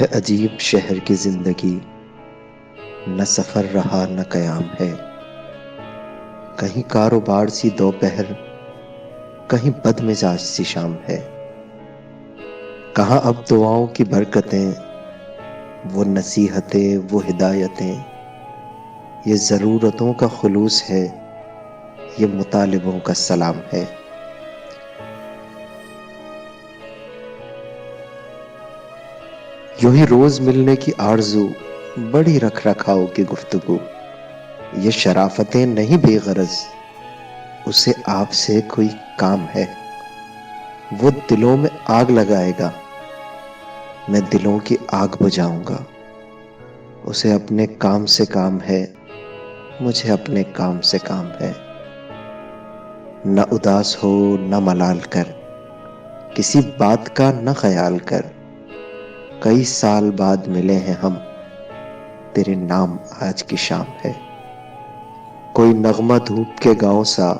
ہے عجیب شہر کی زندگی، نہ سفر رہا نہ قیام ہے۔ کہیں کاروبار سی دوپہر، کہیں بد مزاج سی شام ہے۔ کہاں اب دعاؤں کی برکتیں، وہ نصیحتیں وہ ہدایتیں، یہ ضرورتوں کا خلوص ہے، یہ مطالبوں کا سلام ہے۔ یوں ہی روز ملنے کی آرزو، بڑی رکھ رکھاؤ کی گفتگو، یہ شرافتیں نہیں بے غرض، اسے آپ سے کوئی کام ہے۔ وہ دلوں میں آگ لگائے گا، میں دلوں کی آگ بجھاؤں گا۔ اسے اپنے کام سے کام ہے، مجھے اپنے کام سے کام ہے۔ نہ اداس ہو نہ ملال کر، کسی بات کا نہ خیال کر۔ کئی سال بعد ملے ہیں ہم، تیرے نام آج کی شام ہے۔ کوئی نغمہ دھوپ کے گاؤں سا،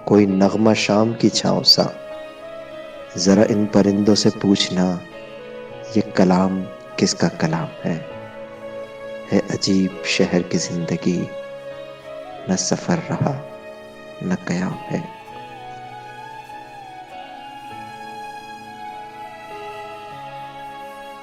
کوئی نغمہ شام کی چھاؤں سا۔ ذرا ان پرندوں سے پوچھنا، یہ کلام کس کا کلام ہے۔ ہے عجیب شہر کی زندگی، نہ سفر رہا نہ قیام ہے۔